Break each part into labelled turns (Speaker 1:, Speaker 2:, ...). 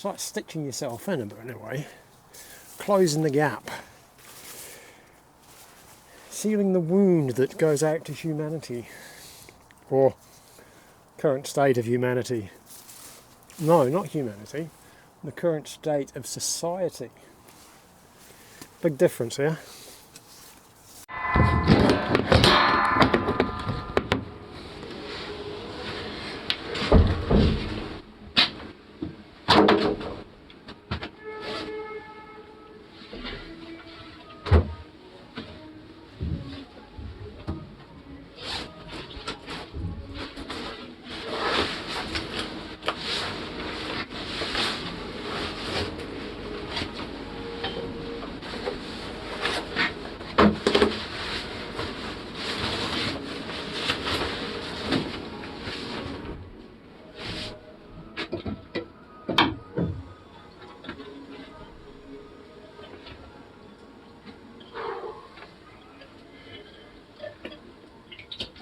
Speaker 1: It's like stitching yourself in, but anyway, closing the gap, sealing the wound that goes out to humanity, or current state of humanity. No, not humanity, the current state of society. Big difference here.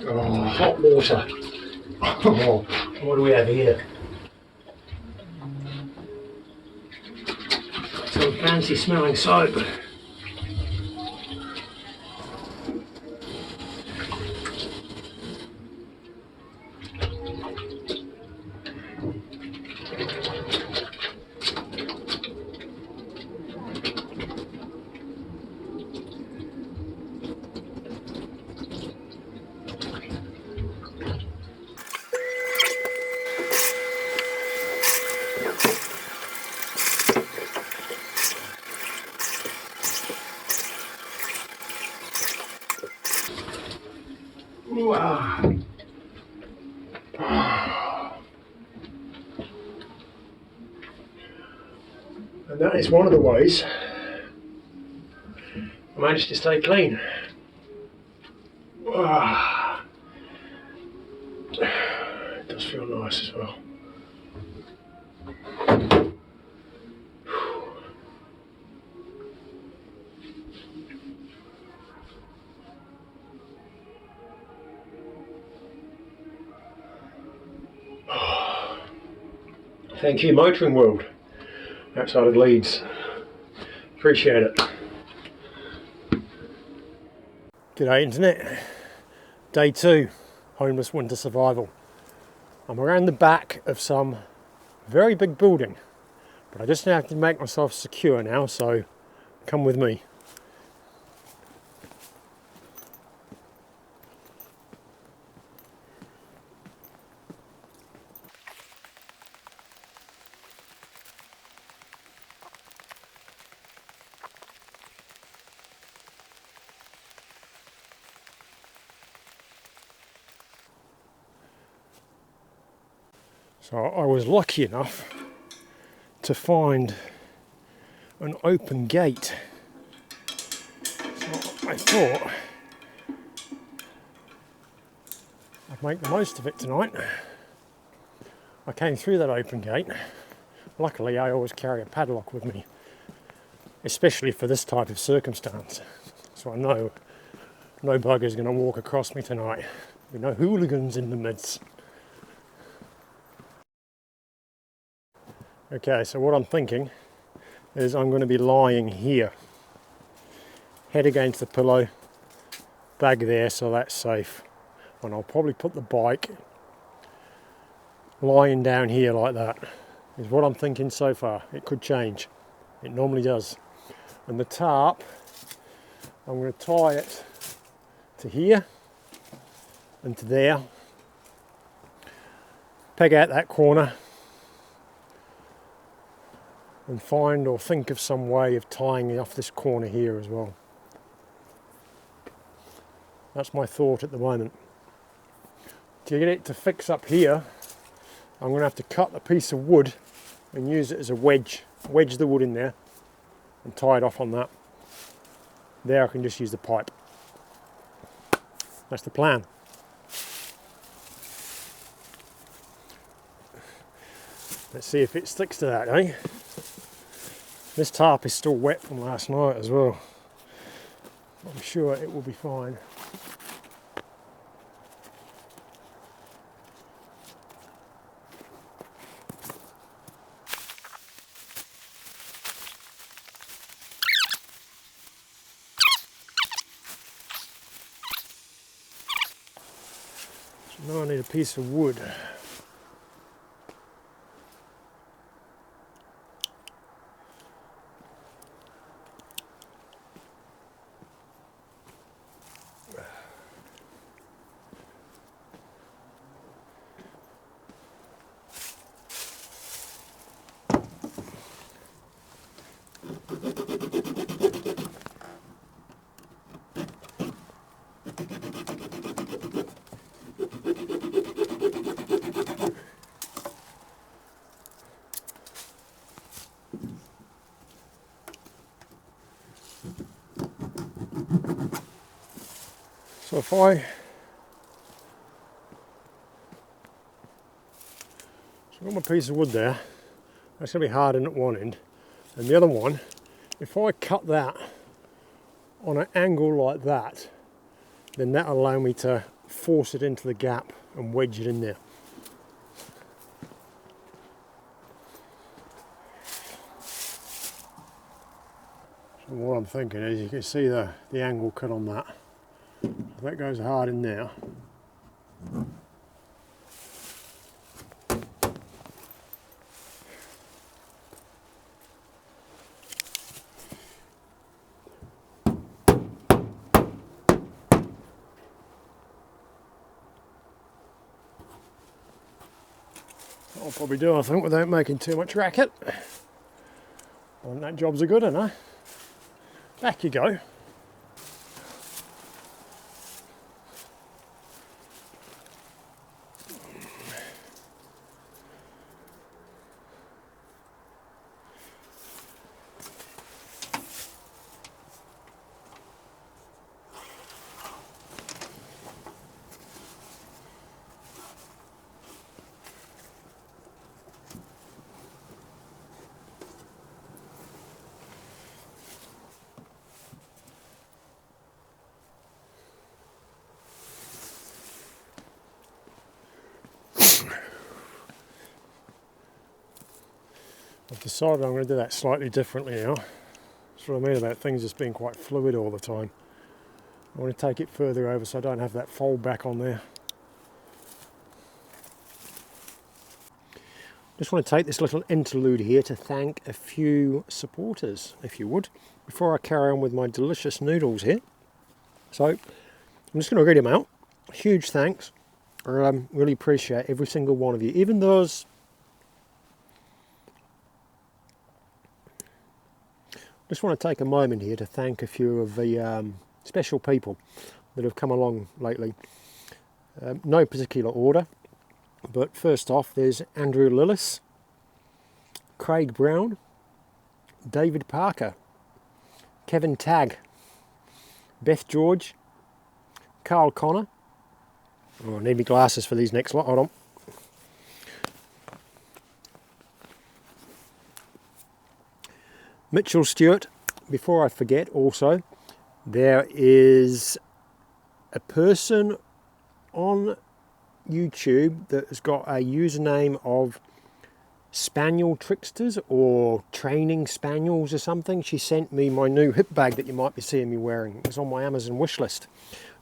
Speaker 1: Oh, hot water. Oh, what do we have here? Some fancy smelling soap. And that is one of the ways I managed to stay clean. It does feel nice as well. Thank you, Motoring World, outside of Leeds. Appreciate it. G'day Internet. Day 2, homeless winter survival. I'm around the back of some very big building, but I just have to make myself secure now, so come with me. So I was lucky enough to find an open gate. So I thought I'd make the most of it tonight. I came through that open gate. Luckily, I always carry a padlock with me, especially for this type of circumstance. So I know no bugger's going to walk across me tonight. With no hooligans in the midst. Okay, so what I'm thinking is I'm going to be lying here, head against the pillow, bag there, so that's safe. And I'll probably put the bike lying down here like that, is what I'm thinking so far. It could change, it normally does. And the tarp, I'm going to tie it to here and to there, peg out that corner, and find or think of some way of tying off this corner here as well. That's my thought at the moment. To get it to fix up here, I'm going to have to cut a piece of wood and use it as a wedge. Wedge the wood in there and tie it off on that. There I can just use the pipe. That's the plan. Let's see if it sticks to that, eh? This tarp is still wet from last night as well. I'm sure it will be fine. Now I need a piece of wood. So if I've got my piece of wood there, that's going to be hard in at one end, and the other one, if I cut that on an angle like that, then that'll allow me to force it into the gap and wedge it in there. So what I'm thinking is, you can see the angle cut on that. If that goes hard in there, I'll probably do, I think, without making too much racket. And that job's a good one, huh? Back you go. I've decided I'm going to do that slightly differently now. That's what I mean about things just being quite fluid all the time. I want to take it further over so I don't have that fold back on there. Just want to take this little interlude here to thank a few supporters, if you would, before I carry on with my delicious noodles here. So I'm just going to read them out. Huge thanks. I really appreciate every single one of you, even those. Just want to take a moment here to thank a few of the special people that have come along lately. No particular order, but first off there's Andrew Lillis, Craig Brown, David Parker, Kevin Tagg, Beth George, Carl Connor. Oh, I need my glasses for these next lot, hold on. Mitchell Stewart. Before I forget also, there is a person on YouTube that has got a username of Spaniel Tricksters or Training Spaniels or something. She sent me my new hip bag that you might be seeing me wearing. It was on my Amazon wish list.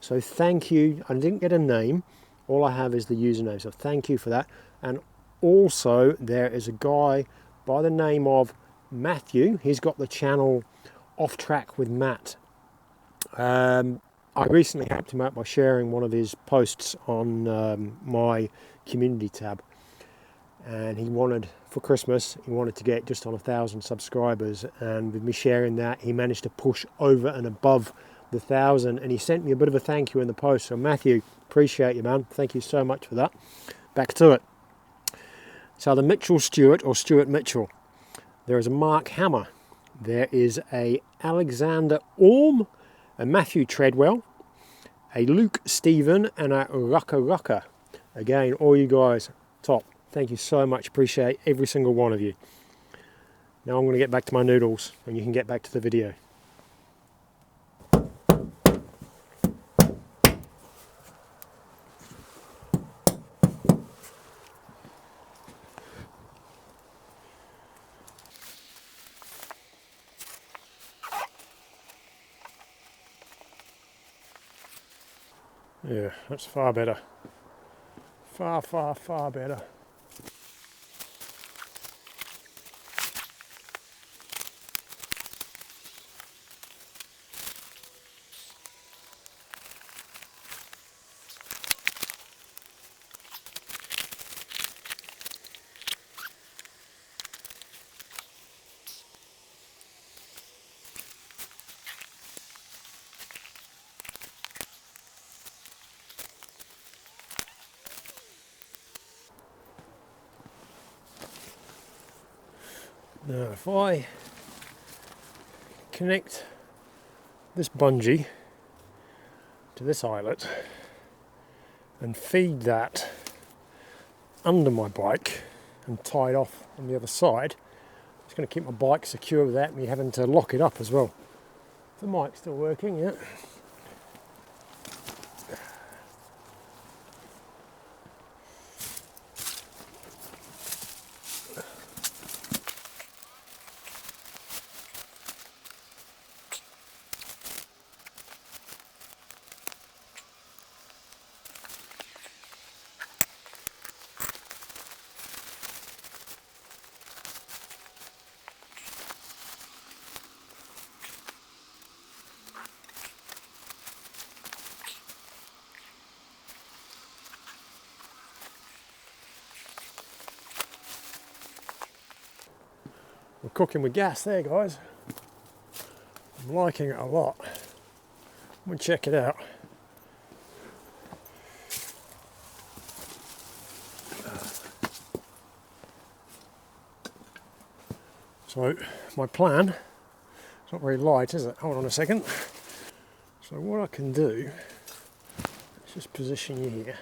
Speaker 1: So thank you. I didn't get a name. All I have is the username. So thank you for that. And also there is a guy by the name of Matthew. He's got the channel Off Track with Matt. I recently helped him out by sharing one of his posts on my community tab, and he wanted, for Christmas, he wanted to get just on 1,000 subscribers, and with me sharing that, he managed to push over and above the 1,000, and he sent me a bit of a thank you in the post. So Matthew, appreciate you, man. Thank you so much for that. Back to it. So the Mitchell Stewart, or Stuart Mitchell. There is a Mark Hammer. There is a Alexander Orm, a Matthew Treadwell, a Luke Stephen, and a Rucker. Again, all you guys, top. Thank you so much. Appreciate every single one of you. Now I'm going to get back to my noodles, and you can get back to the video. Yeah, that's far better. Far, far, far better. Now if I connect this bungee to this eyelet and feed that under my bike and tie it off on the other side, it's going to keep my bike secure without me having to lock it up as well. The mic's still working, yeah. We're cooking with gas there, guys. I'm liking it a lot. Come and check it out. So my plan, it's not very light, is it? Hold on a second. So what I can do, let's just position you here.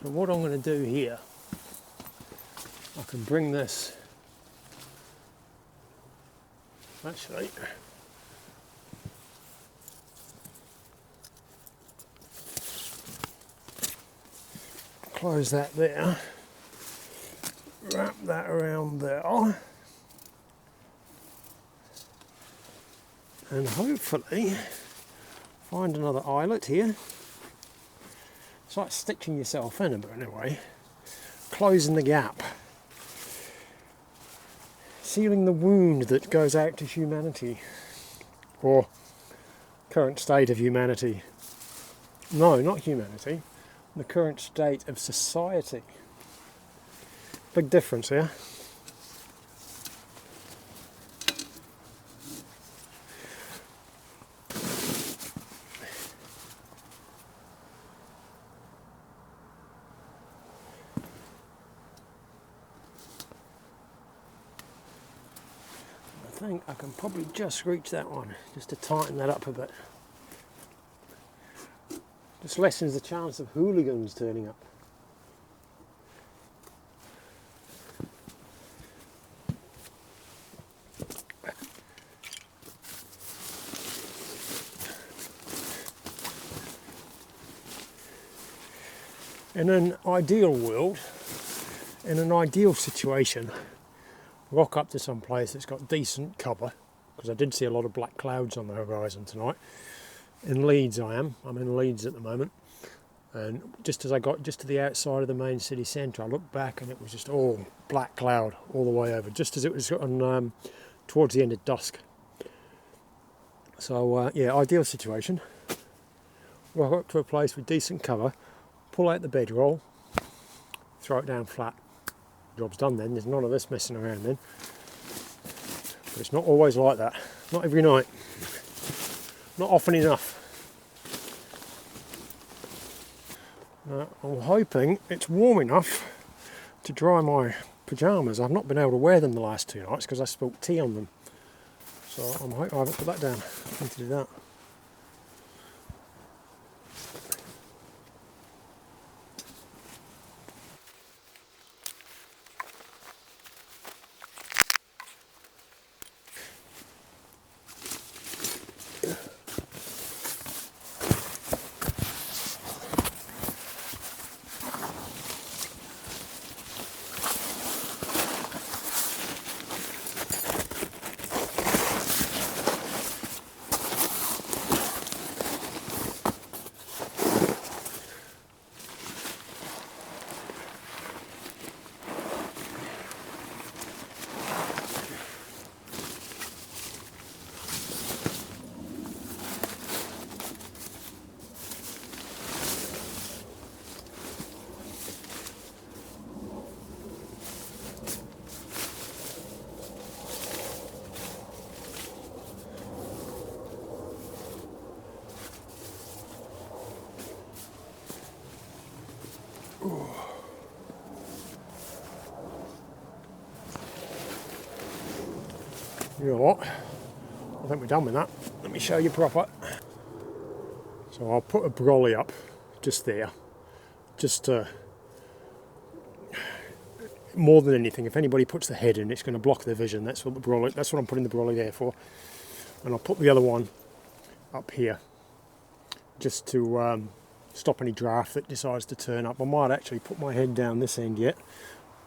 Speaker 1: So what I'm going to do here, I can bring this, actually, close that there, wrap that around there, and hopefully find another eyelet here. It's like stitching yourself in, but anyway, closing the gap. Sealing the wound that goes out to humanity, or current state of humanity. No, not humanity, the current state of society. Big difference here. I think I can probably just reach that one, just to tighten that up a bit. Just lessens the chance of hooligans turning up. In an ideal world, in an ideal situation, rock up to some place that's got decent cover, because I did see a lot of black clouds on the horizon tonight. In Leeds I'm in Leeds at the moment, and just as I got just to the outside of the main city centre, I looked back and it was just all black cloud all the way over, just as it was on towards the end of dusk. So yeah, ideal situation. Rock up to a place with decent cover, pull out the bedroll, throw it down flat. Job's done then, there's none of this messing around then. But it's not always like that, not every night, not often enough. I'm hoping it's warm enough to dry my pyjamas. I've not been able to wear them the last 2 nights because I spilt tea on them. So I'm hoping I haven't put that down. I need to do that. You know what? I think we're done with that. Let me show you proper. So I'll put a brolly up just there, just to, more than anything, if anybody puts the head in, it's going to block their vision. That's what I'm putting the brolly there for. And I'll put the other one up here, just to stop any draft that decides to turn up. I might actually put my head down this end yet.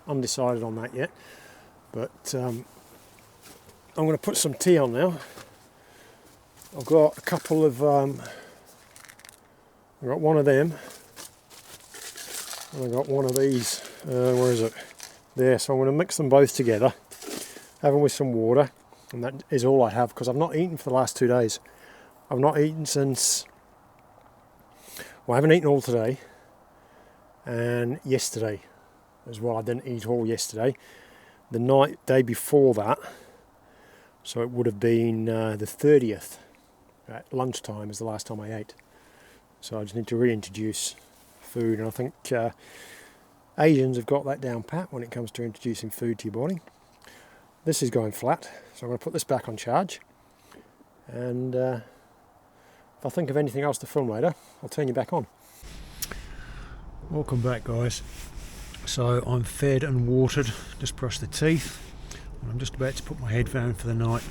Speaker 1: Undecided on that yet, but I'm going to put some tea on now. I've got a couple of I've got one of them, and I've got one of these, where is it? There, so I'm going to mix them both together, have them with some water, and that is all I have, because I've not eaten for the last 2 days. I've not eaten since, well, I haven't eaten all today, and yesterday as well. I didn't eat all yesterday. The day before that, so it would have been the 30th, at lunchtime is the last time I ate. So I just need to reintroduce food, and I think Asians have got that down pat when it comes to introducing food to your body. This is going flat, so I'm going to put this back on charge, and if I think of anything else to film later, I'll turn you back on. Welcome back, guys. So I'm fed and watered, just brushed the teeth, and I'm just about to put my head down for the night.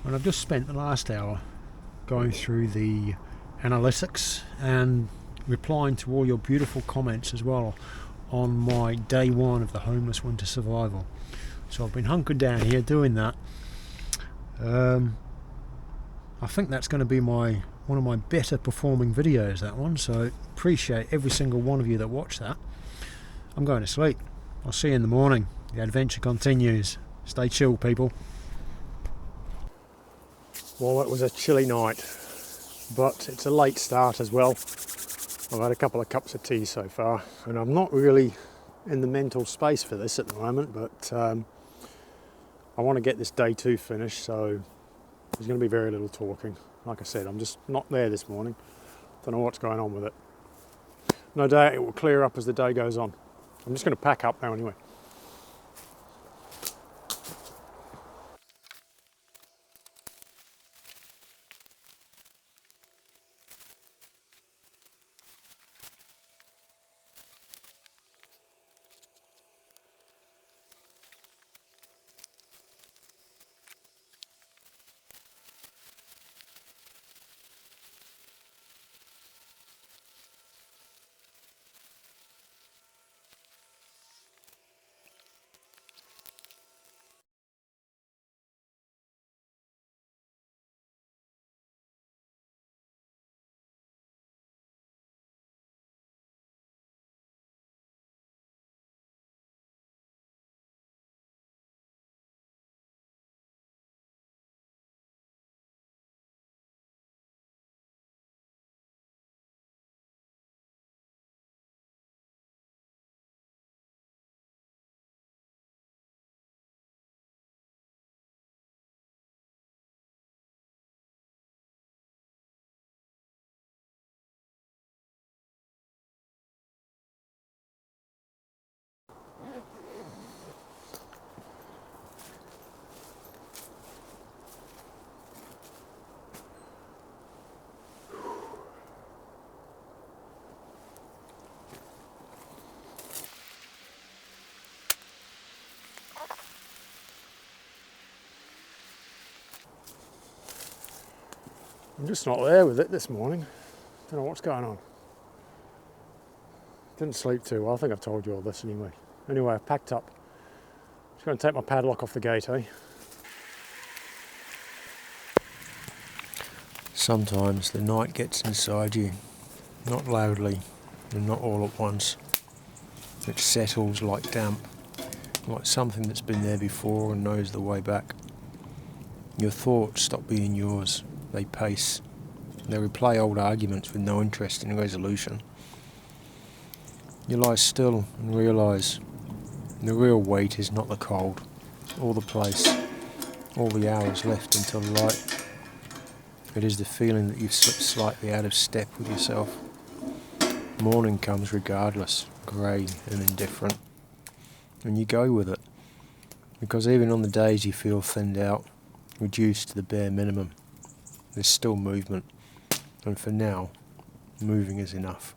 Speaker 1: And I've just spent the last hour going through the analytics and replying to all your beautiful comments as well on my day one of the homeless winter survival. So I've been hunkered down here doing that. I think that's going to be one of my better performing videos, that one, so appreciate every single one of you that watched that. I'm going to sleep. I'll see you in the morning. The adventure continues. Stay chill, people. Well, it was a chilly night, but it's a late start as well. I've had a couple of cups of tea so far, and I'm not really in the mental space for this at the moment, but I want to get this day 2 finished, so there's going to be very little talking. Like I said, I'm just not there this morning. Don't know what's going on with it. No doubt it will clear up as the day goes on. I'm just going to pack up now anyway. I'm just not there with it this morning. Don't know what's going on. Didn't sleep too well. I think I've told you all this anyway. Anyway, I've packed up. Just going to take my padlock off the gate, eh? Sometimes the night gets inside you. Not loudly and not all at once. It settles like damp. Like something that's been there before and knows the way back. Your thoughts stop being yours. They pace. They replay old arguments with no interest in resolution. You lie still and realise the real weight is not the cold, or the place, or the hours left until light. It is the feeling that you've slipped slightly out of step with yourself. Morning comes regardless, grey and indifferent. And you go with it. Because even on the days you feel thinned out, reduced to the bare minimum. There's still movement, and for now, moving is enough.